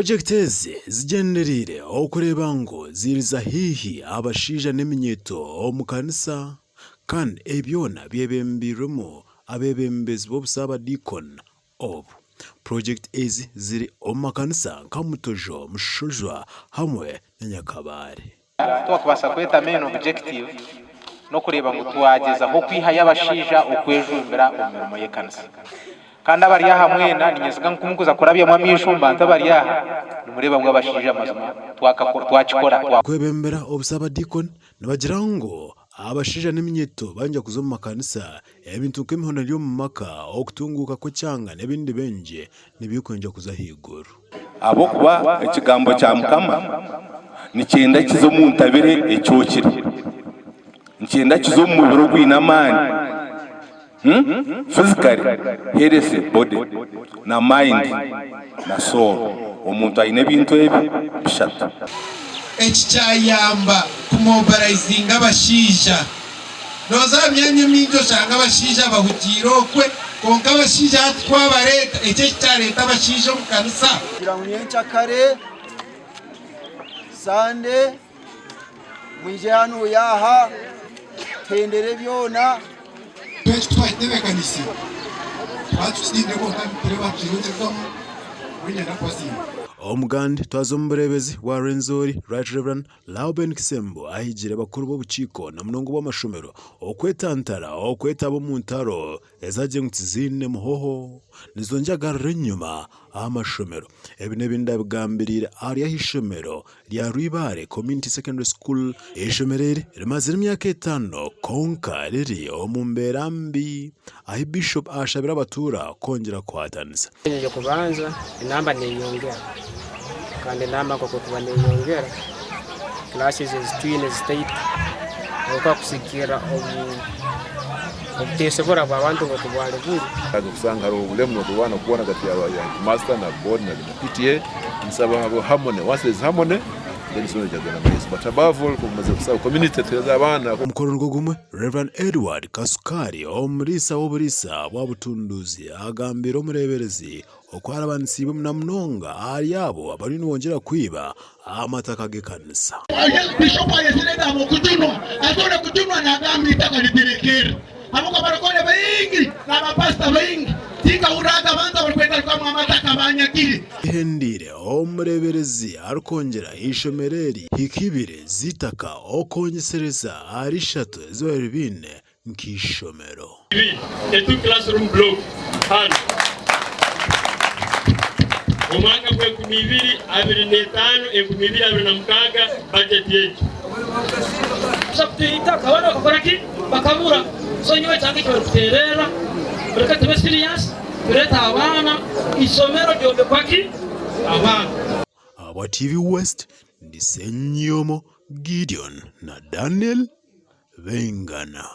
Project ezi zigenderire okureba ngo ziriza hihi abashija n'eminyeto omu kanisa kandi ebyona byebembirwemu abebembezi b'obusaba deacon obu. Project ezi ziri omu makanisa nka Mutojo, Mushojwa hamwe na Nyakabare. Twakubasa kweta main objective no kureba ngo twageza aho kwiha y'abashija okwejumbira omirimo y'ekanisa. Kandi abariyaha mwena ninyesiga nkumukuza kurabya mwamishumba ntabariyaha numureba ngo abashija mazima twakikora kwebembera obusaba deacon nibagira ngo abashija n'eminyeto banja kuzo mu makanisa ebintu nk'emihono lyo mu maka okutunguka ko cyanga n'ebindi benje nibikonja kuza higuru abo kuba ekigambo kya Mukama nikyenda kizo mu ntabire ecyokire nikyenda kizo mu biro gw'inamani physically health body na mind na soul omuntu ayine bintu ebi bishatu ekicyayamba kumobilizinga abashija noza myanya minjo shanga abashija bahugiro kwe konka abashija twabareta ece cyareta abashija mu kanisa kirangunyencha kare sande mwije hano yaha tendere byona twahitebe kanisi twatusinde ko ntabireba kirunzeko winyana kwasimba omugandi twazomuburebezi wa Renzori Right Reverend Lauben Kisembo ahigire bakuru b'obukiiko na munongo bw'amashomero okwetantara okwetabo mu ntaro ezaje nkuzine muhoho nizonjagarira nyuma amashomero ebi nebinda bigambirira ari yahishomero lya Rwibare Community Secondary School eshomerere rimaze imyaka 5 konka riri omumbera mbi ahi Bishop ashabira abatura kongera kwatanisa nje kubanza inamba niyongera kandi nama ko kuba niyongera classes twine state oka kusikira obutesebora abantu ngo tubale buri kusanga ari ubulemu tubana kubona gati ya master na board na PTA nsaba habo harmony once is harmony then so jagana mwese but above all kumaze kusaba community tweza abana umukorongo gumwe Reverend Edward Kasukari omurisa w'oburisa bwabutunduzi agambira omureberezi okwara abansibe na mnonga ari yabo abari nongera kwiba amataka gekanisa Bishop ayesireda mu kutunwa azora kutunwa na gambi takalidirekera amuko barakole bayingi na bapasta bayingi tinga uraga banza bakwenda kwa amataka banyakiri hendire omureberezi arukongera ishomereri hikibire zitaka okonyesereza ari shatu zibari bine nkishomero etu classroom block hand umwaka kwe 2025 budget yetu sabtita kawana bakoraki bakamura sonyiwe cyangwa cyo terera reka tube serious tureta abana isomero ryo kwaki abana aba TV West ndisenyomo Gideon na Daniel Bengana.